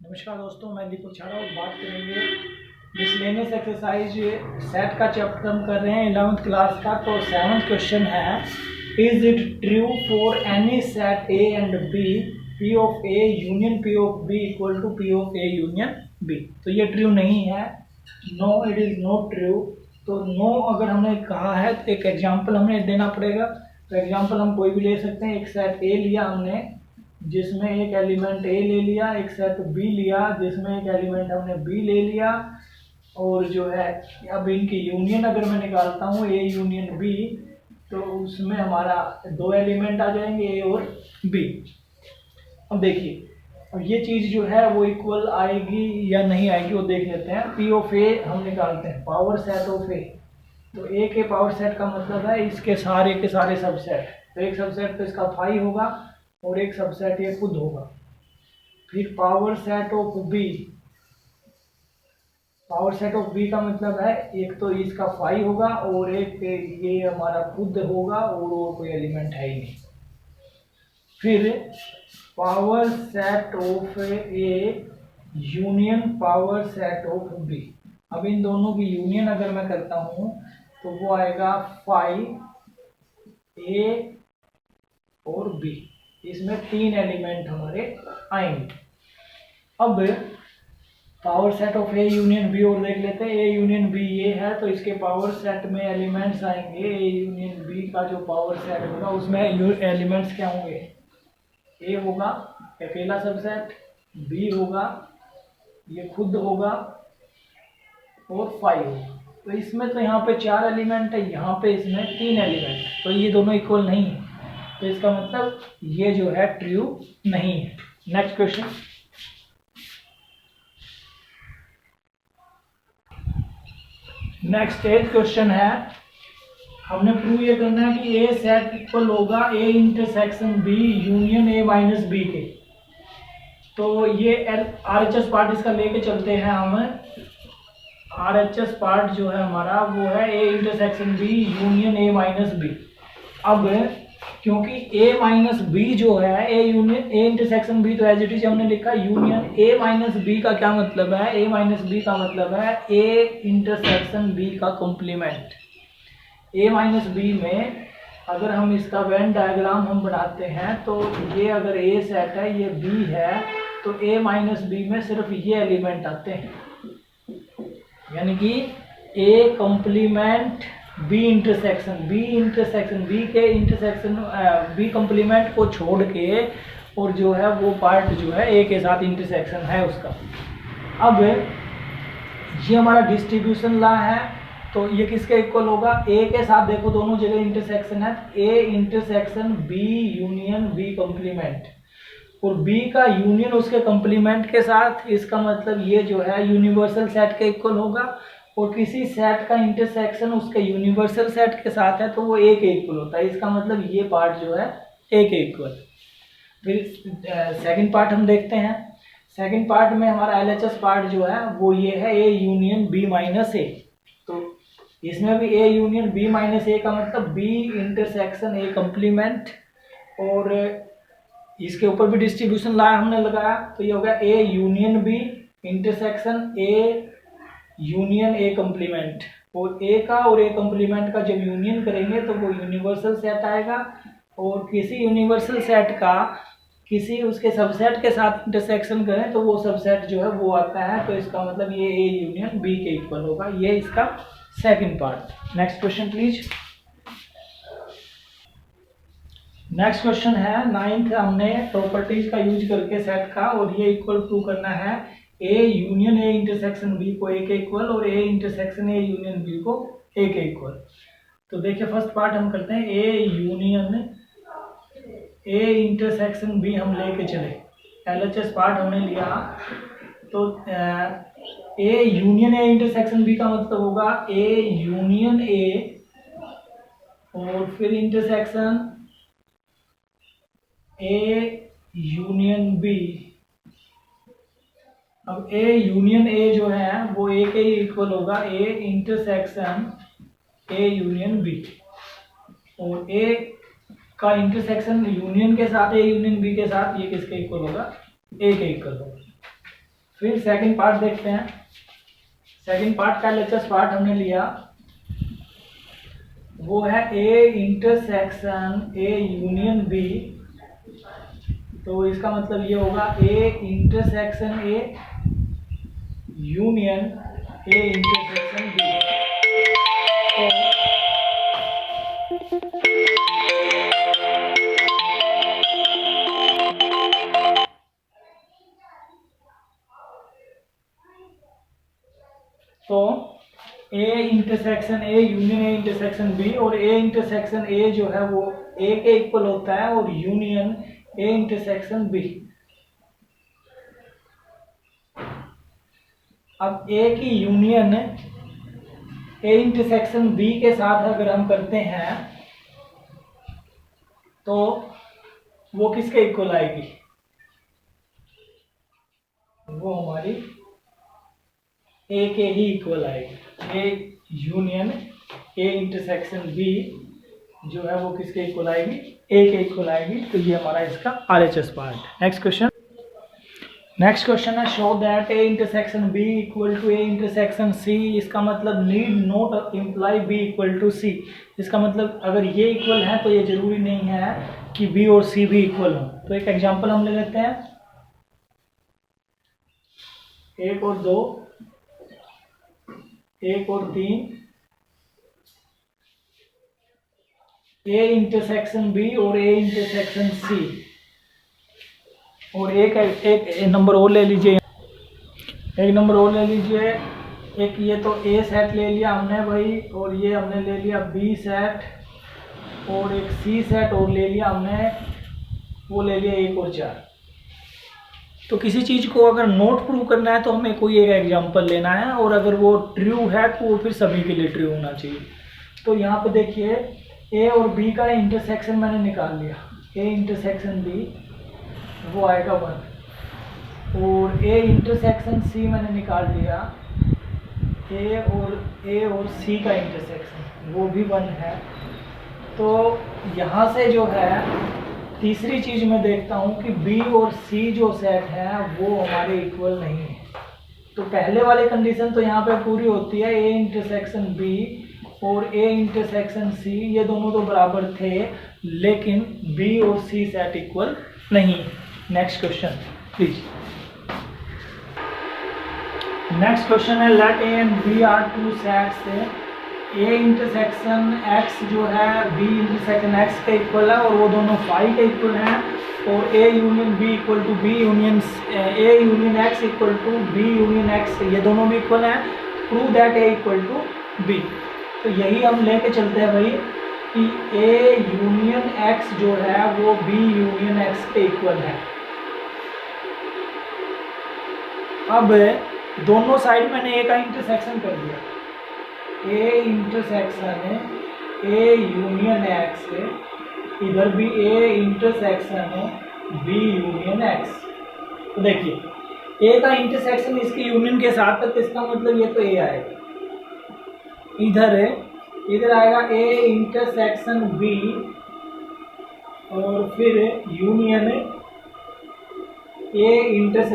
नमस्कार दोस्तों, मैं दीपक छाड़ा और बात करेंगे मिसलेनियस एक्सरसाइज सेट का चैप्टर हम कर रहे हैं 11th क्लास का। तो 7th क्वेश्चन है, is it true for any set A and B P of A union P of B equal to P of A union B. तो ये ट्रू नहीं है, no it is not true. तो no अगर हमने कहा है तो एक एग्जाम्पल हमें देना पड़ेगा। तो एग्जाम्पल हम कोई भी ले सकते हैं। एक सेट ए लिया हमने जिसमें एक एलिमेंट ए ले लिया, एक सेट बी लिया जिसमें एक एलिमेंट हमने बी ले लिया, और जो है अब इनकी यूनियन अगर मैं निकालता हूँ ए यूनियन बी, तो उसमें हमारा दो एलिमेंट आ जाएंगे ए और बी। अब देखिए, अब ये चीज़ जो है वो इक्वल आएगी या नहीं आएगी वो देख लेते हैं। पी ऑफ ए हम निकालते हैं, पावर सेट ऑफ ए। तो ए के पावर सेट का मतलब है इसके सारे के सारे सबसेट। तो एक सबसेट तो इसका फाई होगा और एक सबसेट ये खुद होगा। फिर power set of B, power set of B का मतलब है एक तो इसका फाई होगा और एक ये हमारा खुद होगा और वो कोई एलिमेंट है ही नहीं। फिर power set of A union power set of B. अब इन दोनों की यूनियन अगर मैं करता हूँ तो वो आएगा फाई ए और बी। इसमें तीन एलिमेंट हमारे आएंगे। अब power set of A union B और देख लेते हैं। ए यूनियन बी ये है तो इसके पावर सेट में एलिमेंट्स आएंगे। ए यूनियन बी का जो पावर सेट होगा उसमें एलिमेंट्स क्या होंगे, ए होगा अकेला सबसेट, बी होगा ये खुद होगा और फाइव होगा। तो इसमें तो यहाँ पे चार एलिमेंट है, यहाँ पे इसमें तीन एलिमेंट, तो ये दोनों इक्वल नहीं है। तो इसका मतलब ये जो है ट्रू नहीं है। Next question, next 8th question है, हमने प्रूव ये करना है कि ए सेट इक्वल होगा A intersection B union A minus B के। तो ये RHS पार्ट इसका लेके चलते हैं हम। RHS पार्ट जो है हमारा वो है A intersection B union A minus B. अब क्योंकि a माइनस बी जो है A union A intersection B, तो एज इट इज हमने लिखा यूनियन a माइनस बी का क्या मतलब है, a माइनस बी का मतलब है a इंटरसेक्शन b का कॉम्प्लीमेंट। a माइनस बी में अगर हम इसका वेन डायग्राम हम बनाते हैं तो ये अगर a सेट है ये b है, तो a माइनस बी में सिर्फ ये एलिमेंट आते हैं, यानी कि a complement B intersection B के इंटरसेक्शन बी कॉम्प्लीमेंट को छोड़ के, और जो है वो पार्ट जो है ए के साथ इंटरसेक्शन है उसका। अब ये हमारा डिस्ट्रीब्यूशन लॉ है, तो ये किसके इक्वल होगा, ए के साथ देखो दोनों जगह इंटरसेक्शन है, A intersection B union B complement, और बी का यूनियन उसके कॉम्प्लीमेंट के साथ। इसका मतलब ये जो है यूनिवर्सल सेट के इक्वल होगा, और किसी सेट का इंटरसेक्शन उसके यूनिवर्सल सेट के साथ है तो वो ए के इक्वल होता है। इसका मतलब ये पार्ट जो है ए के इक्वल। फिर सेकंड पार्ट हम देखते हैं। सेकंड पार्ट में हमारा LHS पार्ट जो है वो ये है ए यूनियन बी माइनस ए। तो इसमें भी ए यूनियन बी माइनस ए का मतलब बी इंटरसेक्शन ए कॉम्प्लीमेंट, और इसके ऊपर भी डिस्ट्रीब्यूशन ला हमने लगाया, तो ये हो गया A union B intersection A union A complement. और ए का और ए कॉम्प्लीमेंट का जब यूनियन करेंगे तो वो यूनिवर्सल सेट आएगा, और किसी यूनिवर्सल सेट का किसी उसके सबसेट के साथ इंटरसेक्शन करें तो वो सबसेट जो है वो आता है। तो इसका मतलब ये ए यूनियन बी के इक्वल होगा। ये इसका second part. Next question please. Next question है 9th, हमने प्रॉपर्टीज का यूज करके सेट का, और ये इक्वल प्रूव करना है A union A intersection B को ए के इक्वल और A intersection A union B को ए के इक्वल। तो देखिए फर्स्ट पार्ट हम करते हैं, A union A intersection B हम लेके चले, LHS पार्ट हमने लिया। तो A union A intersection B का मतलब होगा ए यूनियन ए और फिर इंटरसेक्शन ए यूनियन बी। अब ए यूनियन ए जो है वो ए के इक्वल होगा A intersection A union B, और ए का इंटरसेक्शन यूनियन के साथ ए यूनियन बी के साथ ये किसके इक्वल होगा, ए के इक्वल होगा। फिर सेकंड पार्ट देखते हैं। सेकंड पार्ट का एलएचएस पार्ट हमने लिया, वो है A intersection A union B. तो इसका मतलब ये होगा A intersection A union A intersection B. तो A intersection A union A intersection B, और ए इंटरसेक्शन ए जो है वो ए के इक्वल होता है और यूनियन ए इंटरसेक्शन बी। अब ए की यूनियन ए इंटरसेक्शन बी के साथ अगर हम करते हैं तो वो किसके इक्वल आएगी? वो हमारी ए के ही इक्वल आएगी। A union A intersection B जो है वो किसके इक्वल आएगी? ए के इक्वल आएगी। तो ये हमारा इसका आरएचएस पार्ट। नेक्स्ट क्वेश्चन है show that A intersection B equal to A intersection C. इसका मतलब need not imply B equal to C. इसका मतलब अगर ये इक्वल है तो ये जरूरी नहीं है कि बी और सी भी इक्वल हो। तो एक एग्जांपल हम ले लेते हैं, 1 और 2, 1 और 3, ए इंटरसेक्शन बी और ए इंटरसेक्शन सी। और एक नंबर और ले लीजिए, एक ये तो ए सेट ले लिया हमने भाई, और ये हमने ले लिया बी सेट, और एक सी सेट और ले लिया हमने, वो ले लिया 1 और 4। तो किसी चीज़ को अगर नोट प्रूव करना है तो हमें कोई एक एग्जांपल लेना है, और अगर वो ट्रू है तो वो फिर सभी के लिए ट्रू होना चाहिए। तो यहाँ पे देखिए ए और बी का इंटरसेक्शन मैंने निकाल लिया, ए इंटरसेक्शन बी वो आएगा 1, और ए इंटरसेक्शन सी मैंने निकाल लिया, ए और सी का इंटरसेक्शन वो भी 1 है। तो यहाँ से जो है तीसरी चीज़ मैं देखता हूँ कि बी और सी जो सेट है वो हमारे इक्वल नहीं है। तो पहले वाली कंडीशन तो यहाँ पे पूरी होती है, ए इंटरसेक्शन बी और ए इंटरसेक्शन सी ये दोनों तो बराबर थे, लेकिन बी और सी सेट इक्वल नहीं। Next question please. Next question है let A and B are two sets. A intersection X जो है बी इंटरसेक्शन एक्स के इक्वल है और वो दोनों फाई के इक्वल हैं, और A union B equal to B union A union X equal to B union X, ये दोनों भी इक्वल हैं। Prove that A equal to B. तो यही हम लेके चलते हैं भाई कि ए यूनियन एक्स जो है वो बी यूनियन एक्स के इक्वल है। अब दोनों साइड मैंने ए का इंटरसेक्शन कर दिया, A intersection A union X, इधर भी A intersection B union X. तो देखिए ए का इंटरसेक्शन इसकी यूनियन के साथ है, तो इसका मतलब ये तो ए आएगा, इधर आएगा ए इंटरसेक्शन बी और फिर यूनियन ए इंटरसेक्शन